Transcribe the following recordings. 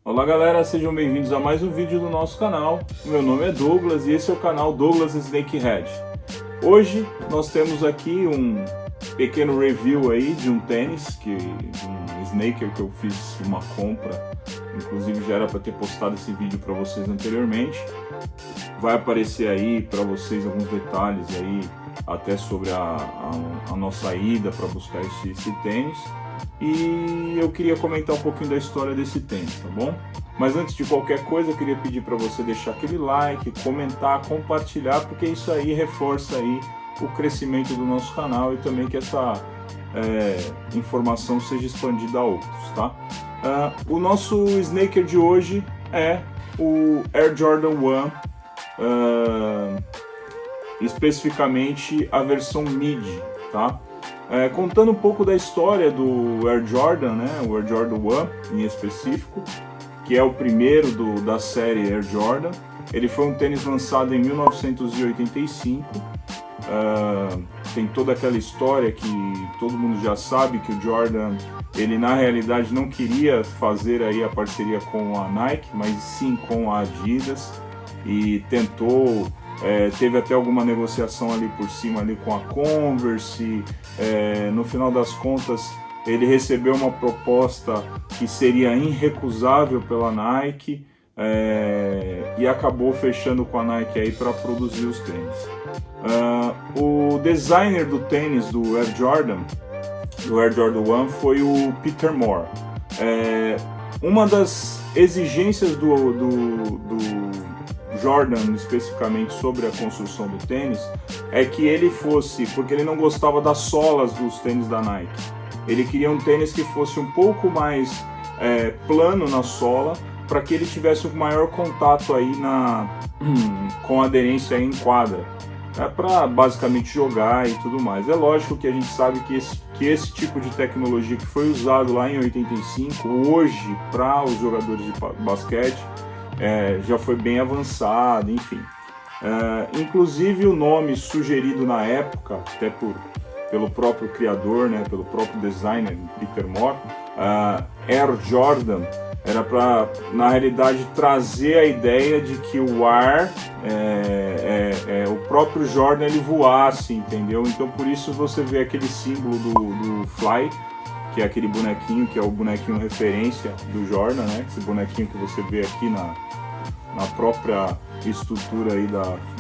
Olá galera, sejam bem-vindos a mais um vídeo do nosso canal. Meu nome é Douglas e esse é o canal Douglas Snakehead. Hoje nós temos aqui um pequeno review aí de um tênis, um sneaker que eu fiz uma compra, inclusive já era para ter postado esse vídeo para vocês anteriormente. Vai aparecer aí para vocês alguns detalhes aí, até sobre a nossa ida para buscar esse tênis. E eu queria comentar um pouquinho da história desse tênis, tá bom? Mas antes de qualquer coisa, eu queria pedir para você deixar aquele like, comentar, compartilhar, porque isso aí reforça aí o crescimento do nosso canal e também que essa informação seja expandida a outros, tá? O nosso sneaker de hoje é o Air Jordan 1, especificamente a versão mid, tá? Contando um pouco da história do Air Jordan, né, o Air Jordan 1 em específico, que é o primeiro da série Air Jordan. Ele foi um tênis lançado em 1985, tem toda aquela história que todo mundo já sabe, que o Jordan, ele na realidade não queria fazer aí a parceria com a Nike, mas sim com a Adidas, e tentou... teve até alguma negociação ali por cima ali com a Converse. No final das contas ele recebeu uma proposta que seria irrecusável pela Nike, e acabou fechando com a Nike aí para produzir os tênis. O designer do tênis do Air Jordan 1 foi o Peter Moore. Uma das exigências do Jordan, especificamente sobre a construção do tênis, é que ele fosse, porque ele não gostava das solas dos tênis da Nike, ele queria um tênis que fosse um pouco mais plano na sola, para que ele tivesse um maior contato aí com aderência aí em quadra, para basicamente jogar e tudo mais. É lógico que a gente sabe que esse tipo de tecnologia que foi usado lá em 85, hoje para os jogadores de basquete, já foi bem avançado, enfim. Inclusive o nome sugerido na época, até pelo próprio criador, né, pelo próprio designer Peter Moore, Air Jordan, era para, na realidade, trazer a ideia de que o ar, o próprio Jordan, ele voasse, entendeu? Então por isso você vê aquele símbolo do Fly, que é aquele bonequinho, que é o bonequinho referência do Jordan, né? Esse bonequinho que você vê aqui na própria estrutura aí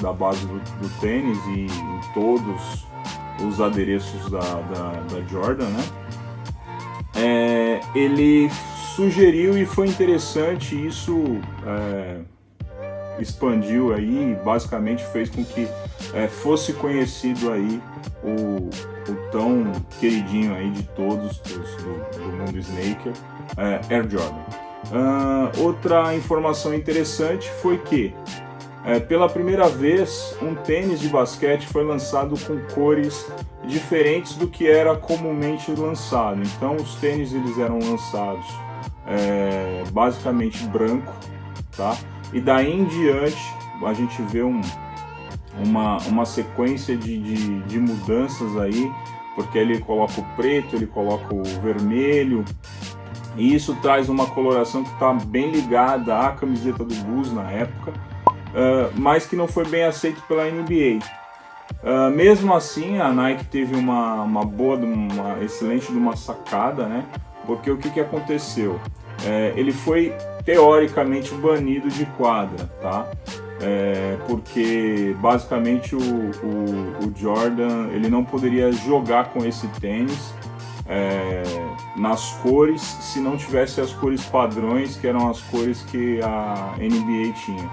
da base do tênis e em todos os adereços da Jordan, né? Ele sugeriu, e foi interessante, isso expandiu aí, basicamente fez com que fosse conhecido aí o tão queridinho aí de todos do mundo Snaker, Air Jordan. Outra informação interessante foi que pela primeira vez um tênis de basquete foi lançado com cores diferentes do que era comumente lançado. Então os tênis eles eram lançados basicamente branco, tá? E daí em diante a gente vê uma sequência de mudanças aí, porque ele coloca o preto, ele coloca o vermelho, e isso traz uma coloração que está bem ligada à camiseta do Bulls na época, mas que não foi bem aceito pela NBA. Mesmo assim, a Nike teve uma excelente sacada, né? Porque o que aconteceu? Ele foi teoricamente banido de quadra, tá? Porque basicamente o Jordan, ele não poderia jogar com esse tênis nas cores se não tivesse as cores padrões, que eram as cores que a NBA tinha.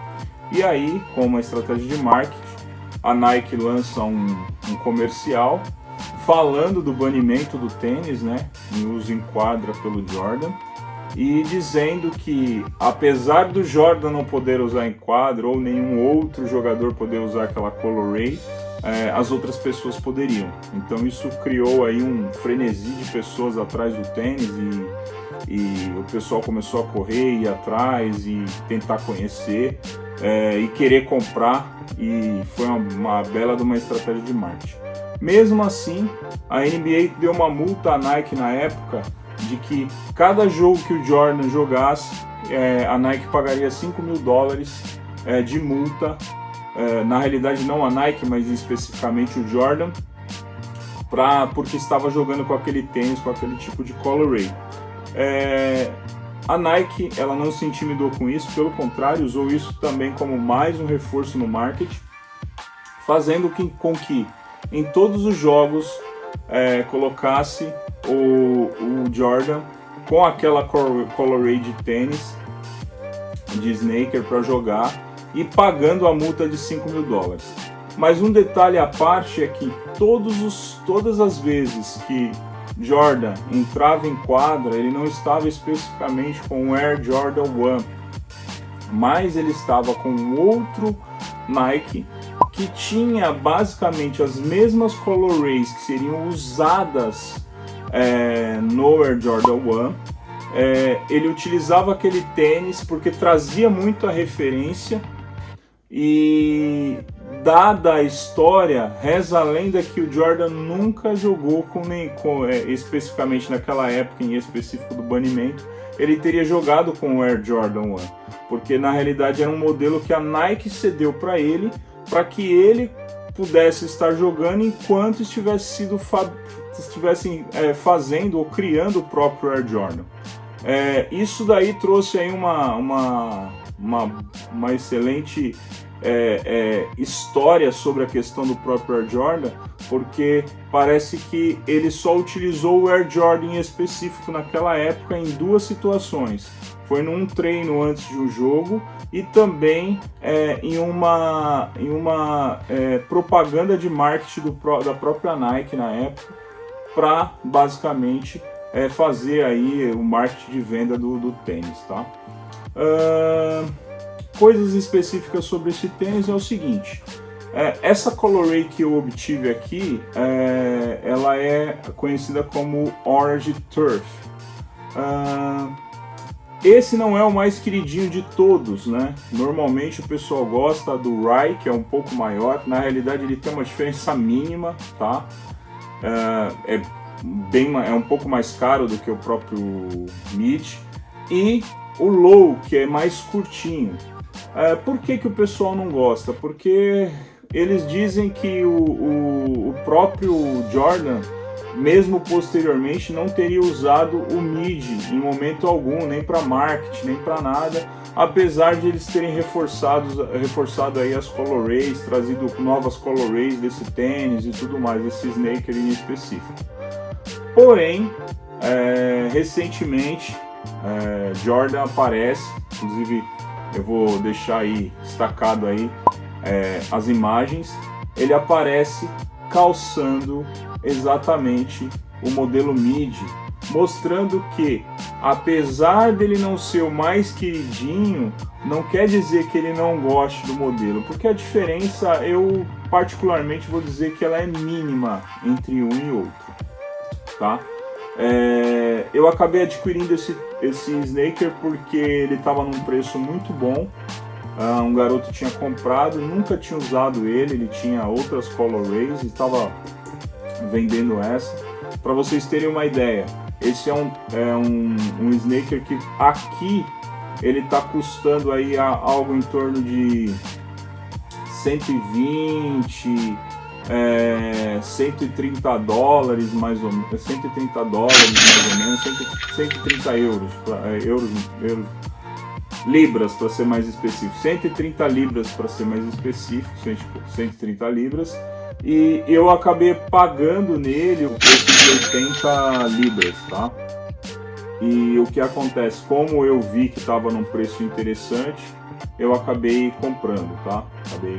E aí, com uma estratégia de marketing, a Nike lança um comercial falando do banimento do tênis, né, em uso em quadra pelo Jordan, e dizendo que, apesar do Jordan não poder usar em quadra, ou nenhum outro jogador poder usar aquela colorway, as outras pessoas poderiam. Então isso criou aí um frenesi de pessoas atrás do tênis, e o pessoal começou a correr, ir atrás e tentar conhecer e querer comprar, e foi uma bela de uma estratégia de marketing. Mesmo assim, a NBA deu uma multa à Nike na época de que cada jogo que o Jordan jogasse, a Nike pagaria $5.000 de multa, na realidade não a Nike, mas especificamente o Jordan, porque estava jogando com aquele tênis, com aquele tipo de colorway. A Nike, ela não se intimidou com isso, pelo contrário, usou isso também como mais um reforço no marketing, fazendo com que em todos os jogos colocasse o Jordan com aquela colorway de tênis, de sneaker para jogar, e pagando a multa de $5.000. Mas um detalhe à parte é que todas as vezes que Jordan entrava em quadra, ele não estava especificamente com o Air Jordan 1, mas ele estava com outro Nike que tinha basicamente as mesmas colorways que seriam usadas no Air Jordan 1. Ele utilizava aquele tênis porque trazia muito a referência, e dada a história, reza a lenda que o Jordan nunca jogou especificamente naquela época em específico do banimento, ele teria jogado com o Air Jordan 1, porque na realidade era um modelo que a Nike cedeu para ele, para que ele pudesse estar jogando enquanto estivessem fazendo ou criando o próprio Air Jordan. Isso daí trouxe aí uma excelente história sobre a questão do próprio Air Jordan, porque parece que ele só utilizou o Air Jordan em específico naquela época em duas situações. Foi num treino antes de um jogo e também em uma propaganda de marketing da própria Nike na época, para basicamente fazer aí o marketing de venda do tênis, tá? Coisas específicas sobre esse tênis é o seguinte: essa colorway que eu obtive aqui, ela é conhecida como Orange Turf. Esse não é o mais queridinho de todos, né? Normalmente o pessoal gosta do Rye, que é um pouco maior. Na realidade ele tem uma diferença mínima, tá? É um pouco mais caro do que o próprio Mid. E o Low, que é mais curtinho. Por que o pessoal não gosta? Porque eles dizem que o próprio Jordan, mesmo posteriormente, não teria usado o mid em momento algum, nem para marketing, nem para nada, apesar de eles terem reforçado aí as colorways, trazido novas colorways desse tênis e tudo mais, esse sneaker em específico. Porém, recentemente, Jordan aparece, inclusive eu vou deixar aí destacado aí as imagens, ele aparece calçando exatamente o modelo mid, mostrando que apesar dele não ser o mais queridinho, não quer dizer que ele não goste do modelo, porque a diferença, eu particularmente vou dizer que ela é mínima entre um e outro, tá? Eu acabei adquirindo esse sneaker porque ele estava num preço muito bom. Um garoto tinha comprado, nunca tinha usado ele tinha outras colorways e estava vendendo essa. Para vocês terem uma ideia, esse é um sneaker que aqui ele está custando aí algo em torno de 120, 130 dólares mais ou menos, 130 dólares mais ou menos, 130 euros, libras para ser mais específico, 130 libras para ser mais específico, 130 libras, e eu acabei pagando nele o preço de 80 libras, tá? E o que acontece, como eu vi que estava num preço interessante, eu acabei comprando, tá? Acabei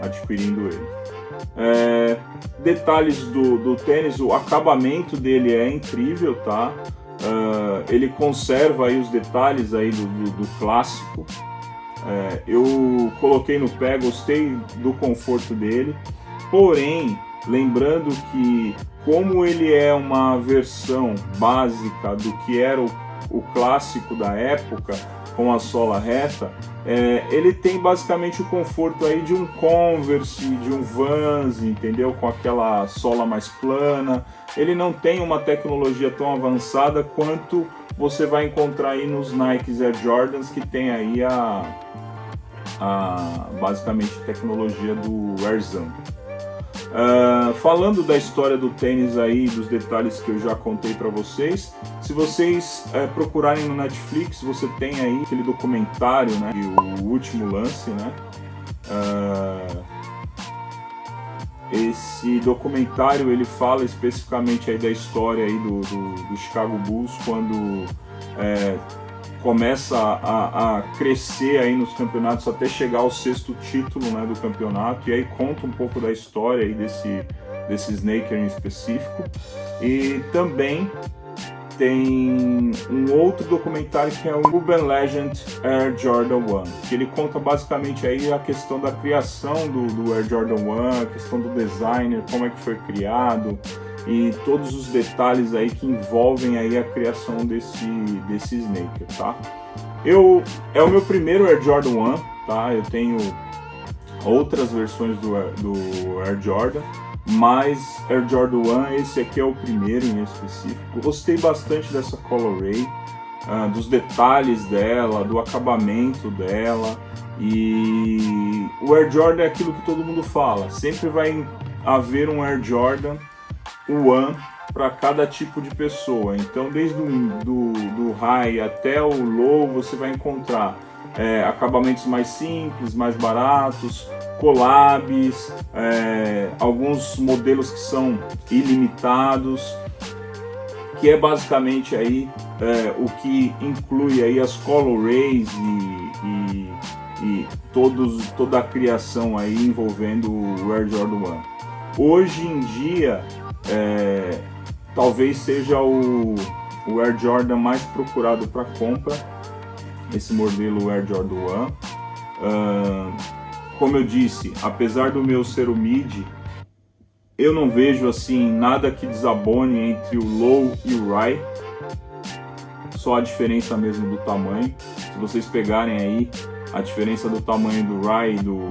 adquirindo ele. Detalhes do tênis, o acabamento dele é incrível, tá? Ele conserva aí os detalhes aí do clássico. Eu coloquei no pé, gostei do conforto dele, porém, lembrando que como ele é uma versão básica do que era o clássico da época, com a sola reta, ele tem basicamente o conforto aí de um Converse, de um Vans, entendeu? Com aquela sola mais plana. Ele não tem uma tecnologia tão avançada quanto você vai encontrar aí nos Nikes Air Jordans, que tem aí basicamente a tecnologia do Airzão. Falando da história do tênis aí, dos detalhes que eu já contei para vocês, se vocês procurarem no Netflix, você tem aí aquele documentário, né, O Último Lance, né? Esse documentário ele fala especificamente aí da história aí do Chicago Bulls, quando começa a crescer aí nos campeonatos até chegar ao 6º título, né, do campeonato, e aí conta um pouco da história aí desse Snaker em específico. E também tem um outro documentário que é o Urban Legend Air Jordan 1, que ele conta basicamente aí a questão da criação do Air Jordan 1, a questão do designer, como é que foi criado, e todos os detalhes aí que envolvem aí a criação desse Snaker, tá? É o meu primeiro Air Jordan 1, tá? Eu tenho outras versões do Air Jordan, mas Air Jordan 1, esse aqui é o primeiro em específico. Gostei bastante dessa colorway, dos detalhes dela, do acabamento dela, e o Air Jordan é aquilo que todo mundo fala, sempre vai haver um Air Jordan 1 para cada tipo de pessoa. Então, desde do high até o low, você vai encontrar acabamentos mais simples, mais baratos, collabs, alguns modelos que são ilimitados, que é basicamente aí o que inclui aí as colorways e toda a criação aí envolvendo o Air Jordan 1. Hoje em dia, talvez seja o Air Jordan mais procurado para compra, esse modelo Air Jordan 1. Como eu disse, apesar do meu ser o mid, eu não vejo assim nada que desabone entre o low e o high, só a diferença mesmo do tamanho. Se vocês pegarem aí a diferença do tamanho do high e do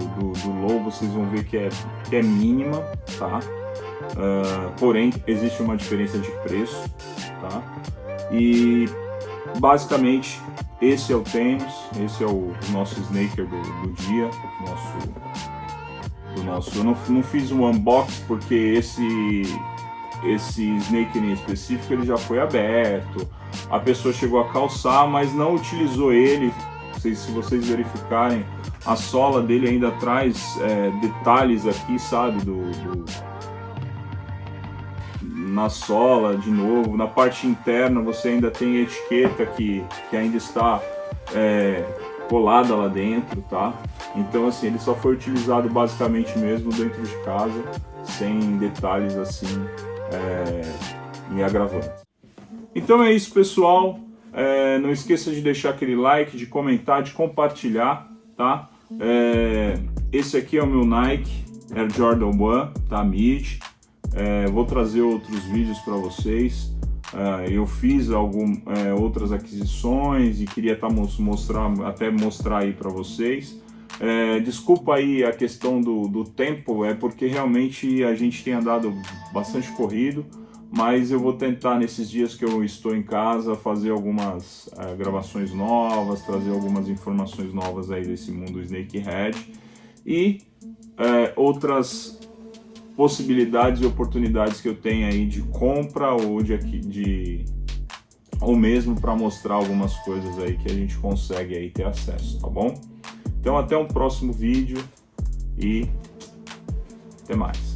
low, vocês vão ver que é mínima, tá? Porém, existe uma diferença de preço, tá? E basicamente esse é o tênis, esse é o nosso Snaker do dia, eu não fiz um unboxing porque esse Snaker em específico ele já foi aberto, a pessoa chegou a calçar, mas não utilizou ele. Se vocês verificarem, a sola dele ainda traz detalhes aqui, sabe, na sola, de novo, na parte interna você ainda tem a etiqueta que ainda está colada lá dentro, tá? Então assim, ele só foi utilizado basicamente mesmo dentro de casa, sem detalhes assim em agravantes. Então é isso, pessoal. Não esqueça de deixar aquele like, de comentar, de compartilhar, tá? Esse aqui é o meu Nike Air Jordan 1, tá? Mid. Vou trazer outros vídeos para vocês. Eu fiz outras aquisições e queria mostrar aí para vocês. Desculpa aí a questão do tempo, porque realmente a gente tem andado bastante corrido, mas eu vou tentar nesses dias que eu estou em casa fazer algumas gravações novas, trazer algumas informações novas aí desse mundo Snakehead e outras possibilidades e oportunidades que eu tenho aí de compra ou mesmo para mostrar algumas coisas aí que a gente consegue aí ter acesso, tá bom? Então até um próximo vídeo e até mais.